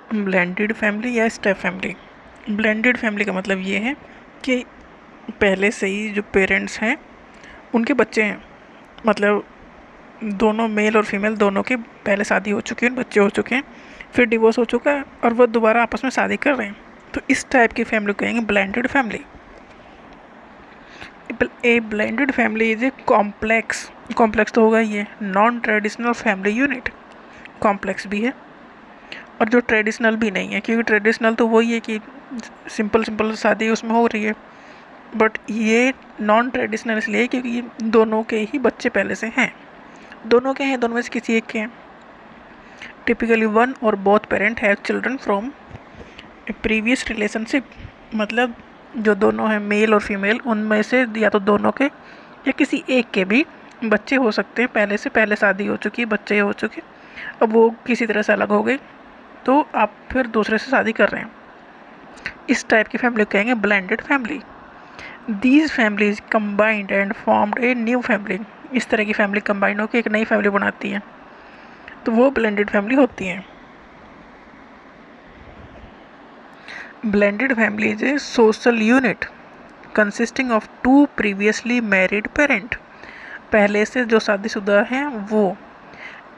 Blended family या step family. Blended family का मतलब ये है कि पहले से ही जो पेरेंट्स हैं उनके बच्चे हैं, मतलब दोनों मेल और फीमेल दोनों के पहले शादी हो चुकी है, बच्चे हो चुके हैं, फिर डिवोर्स हो चुका है और वो दोबारा आपस में शादी कर रहे हैं, तो इस टाइप की फैमिली को कहेंगे blended family. A blended family is a complex, complex तो होगा ये, non traditional family unit. Complex भी है और जो ट्रेडिशनल भी नहीं है, क्योंकि ट्रेडिशनल तो वही है कि सिंपल सिंपल शादी उसमें हो रही है, बट ये नॉन ट्रेडिशनल इसलिए क्योंकि ये दोनों के ही बच्चे पहले से हैं, दोनों के हैं, दोनों में से किसी एक के हैं। टिपिकली वन और both parent have children from A previous relationship, मतलब जो दोनों हैं मेल और फीमेल उनमें से या तो दोनों के या किसी एक के भी बच्चे हो सकते हैं, पहले से पहले शादी हो चुकी है, बच्चे हो चुके, अब वो किसी तरह से अलग हो गए तो आप फिर दूसरे से शादी कर रहे हैं, इस टाइप की फैमिली को कहेंगे blended family. These families combined and formed a new family, इस तरह की फैमिली कंबाइन होकर एक नई फैमिली बनाती है, तो वो ब्लेंडेड फैमिली होती है। Blended family is a social unit consisting of two previously married parent, पहले से जो शादीशुदा हैं वो,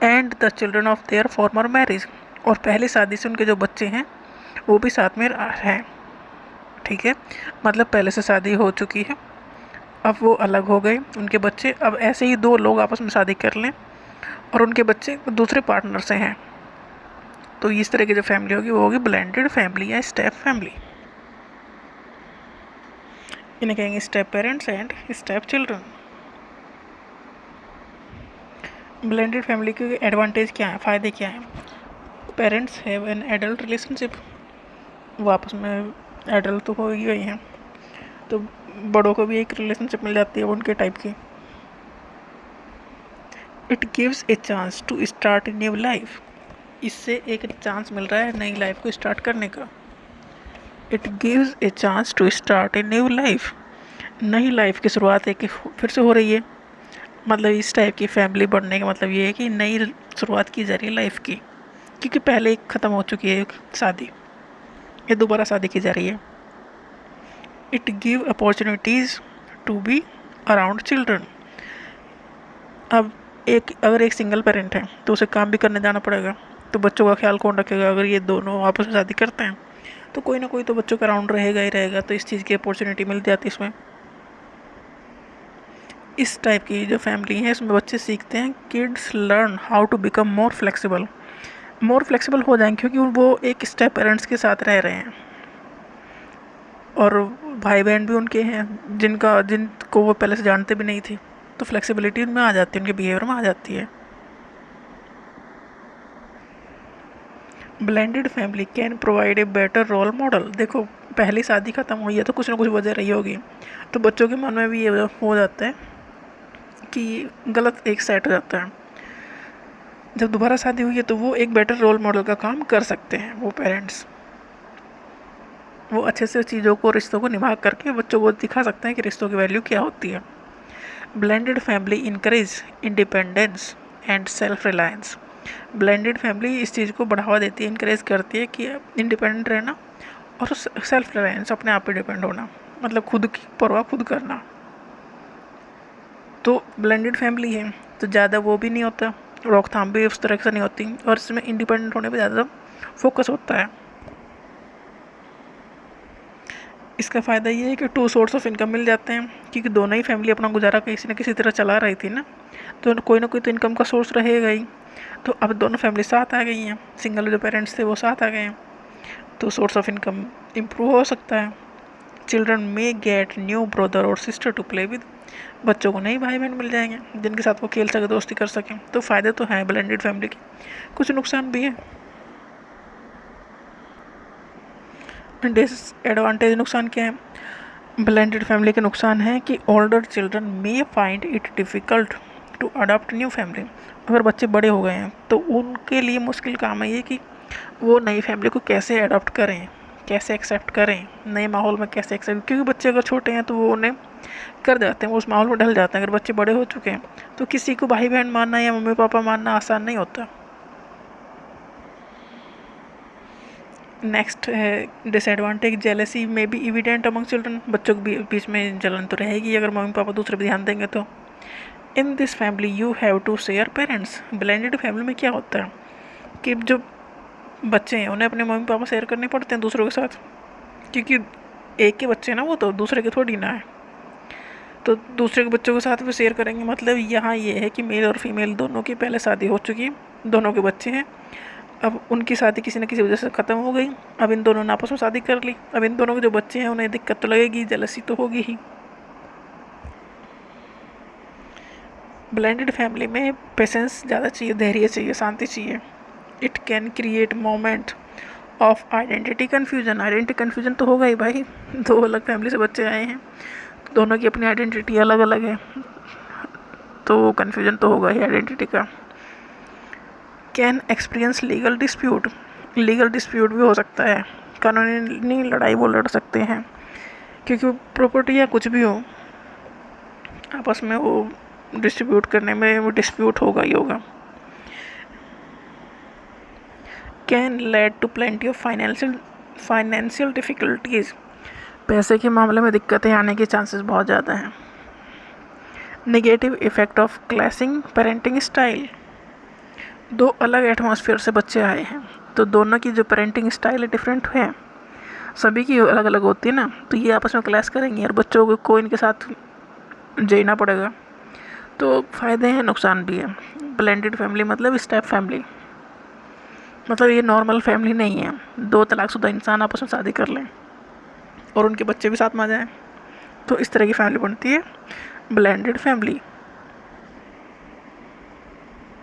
and the children of their former marriage, और पहले शादी से उनके जो बच्चे हैं वो भी साथ में हैं। ठीक है, मतलब पहले से शादी हो चुकी है, अब वो अलग हो गए, उनके बच्चे, अब ऐसे ही दो लोग आपस में शादी कर लें और उनके बच्चे दूसरे पार्टनर से हैं, तो इस तरह की जो फैमिली होगी वो होगी ब्लेंडेड फैमिली या स्टेप फैमिली। इन्हें कहेंगे step parents and step children. Blended family के एडवांटेज क्या है, फ़ायदे क्या हैं? Parents have an adult relationship, वो आपस में एडल्ट तो हो ही गई हैं, तो बड़ों को भी एक रिलेशनशिप मिल जाती है उनके टाइप की। It gives a chance to start a new life, इससे एक चांस मिल रहा है नई लाइफ को स्टार्ट करने का। It gives a chance to start a new life, नई लाइफ की शुरुआत एक फिर से हो रही है, मतलब इस टाइप की फैमिली बनने का मतलब ये है कि नई शुरुआत की जा रही है लाइफ की, क्योंकि पहले एक ख़त्म हो चुकी है एक शादी, ये दोबारा शादी की जा रही है। It give opportunities to be around children, अब अगर एक सिंगल पेरेंट है तो उसे काम भी करने जाना पड़ेगा, तो बच्चों का ख्याल कौन रखेगा? अगर ये दोनों आपस में शादी करते हैं तो कोई ना कोई तो बच्चों का अराउंड रहेगा ही रहेगा, तो इस चीज़ की अपॉर्चुनिटी मिल जाती है इसमें। इस टाइप की जो फैमिली है इसमें बच्चे सीखते हैं, kids learn how to become more flexible हो जाएंगे, क्योंकि वो एक स्टेप पेरेंट्स के साथ रह रहे हैं और भाई बहन भी उनके हैं जिनको वो पहले से जानते भी नहीं थे, तो फ्लेक्सिबिलिटी उनमें आ जाती है, उनके बिहेवियर में आ जाती है। Blended family can provide a better role model, देखो पहली शादी ख़त्म हुई है तो कुछ ना कुछ वजह रही होगी, तो बच्चों के मन में भी ये हो जाता है कि गलत एक सेट हो जाता है, जब दोबारा शादी हुई है तो वो एक बेटर रोल मॉडल का काम कर सकते हैं, वो पेरेंट्स वो अच्छे से चीज़ों को, रिश्तों को निभा करके बच्चों को दिखा सकते हैं कि रिश्तों की वैल्यू क्या होती है। Blended family encourage independence and self reliance, blended family इस चीज़ को बढ़ावा देती है, इनकरेज करती है कि इंडिपेंडेंट रहना और सेल्फ रिलायंस, अपने आप पे डिपेंड होना, मतलब खुद की परवाह खुद करना। तो ब्लेंडेड फैमिली है तो ज़्यादा वो भी नहीं होता, रोकथाम भी उस तरह से नहीं होती, और इसमें इंडिपेंडेंट होने पे ज़्यादा फोकस होता है। इसका फ़ायदा ये है कि टू सोर्स ऑफ इनकम मिल जाते हैं, क्योंकि दोनों ही फैमिली अपना गुजारा किसी न किसी तरह चला रही थी ना, तो कोई ना कोई तो इनकम का सोर्स रहेगा ही, तो अब दोनों फैमिली साथ आ गई हैं, सिंगल जो पेरेंट्स थे वो साथ आ गए हैं, तो सोर्स ऑफ इनकम इम्प्रूव हो सकता है। Children may get new brother और सिस्टर टू प्ले विद, बच्चों को नए भाई बहन मिल जाएंगे जिनके साथ वो खेल सके, दोस्ती कर सकें, तो फ़ायदे तो हैं ब्लेंडेड फैमिली के, कुछ नुकसान भी है। डिसएडवांटेज, नुकसान क्या है? ब्लेंडेड फैमिली के नुकसान है कि older children may find it difficult to adopt new family, अगर बच्चे बड़े हो गए हैं तो उनके लिए मुश्किल काम है ये कि वो नई फैमिली को कैसे अडॉप्ट करें, कैसे एक्सेप्ट करें, नए माहौल में कैसे एक्सेप्ट, क्योंकि बच्चे अगर छोटे हैं तो वो उन्हें कर जाते हैं, वो उस माहौल में ढल जाते हैं, अगर बच्चे बड़े हो चुके हैं तो किसी को भाई बहन मानना या मम्मी पापा मानना आसान नहीं होता। नेक्स्ट है डिसएडवांटेज, जेलेसी में बी इविडेंट अमंग चिल्ड्रन। बच्चों के बीच में जलन तो रहेगी अगर मम्मी पापा दूसरे पे ध्यान देंगे तो। In this family you have to share parents. Blended family में क्या होता है कि जो बच्चे हैं उन्हें अपने मम्मी पापा शेयर करने पड़ते हैं दूसरों के साथ, क्योंकि एक के बच्चे ना वो तो दूसरे के थोड़ी ना है, तो दूसरे के बच्चों के साथ भी शेयर करेंगे। मतलब यहाँ ये है कि मेल और फीमेल दोनों की पहले शादी हो चुकी है, दोनों के बच्चे हैं, अब उनकी शादी किसी न किसी वजह से ख़त्म हो गई, अब इन दोनों ने आपस में शादी कर ली, अब इन दोनों के जो बच्चे हैं उन्हें दिक्कत तो लगेगी, जेलसी तो होगी ही। ब्लेंडेड फैमिली में पेशेंस ज़्यादा चाहिए, धैर्य चाहिए, शांति चाहिए। It can create moment of identity confusion. Identity confusion तो होगा ही भाई, दो अलग फैमिली से बच्चे आए हैं, दोनों की अपनी आइडेंटिटी अलग अलग है, तो कन्फ्यूजन तो होगा ही आइडेंटिटी का। Can experience legal dispute. Legal dispute भी हो सकता है, कानूनी लड़ाई वो लड़ सकते हैं, क्योंकि प्रॉपर्टी या कुछ भी हो आपस में वो डिस्ट्रीब्यूट करने में वो डिस्प्यूट होगा ही होगा। Can led to plenty of financial difficulties. पैसे के मामले में दिक्कतें आने के चांसेस बहुत ज़्यादा हैं। Negative effect of clashing parenting style. दो अलग एटमॉस्फेयर से बच्चे आए हैं, तो दोनों की जो पेरेंटिंग स्टाइल है डिफरेंट है, सभी की अलग अलग होती है ना, तो ये आपस में क्लैश करेंगे और बच्चों को इनके साथ जीना पड़ेगा। तो फ़ायदे हैं, नुकसान भी है। ब्लेंडेड फैमिली मतलब स्टेप फैमिली, मतलब ये नॉर्मल फैमिली नहीं है, दो तलाकशुदा इंसान आपस में शादी कर लें और उनके बच्चे भी साथ में आ जाएं, तो इस तरह की फैमिली बनती है ब्लेंडेड फैमिली।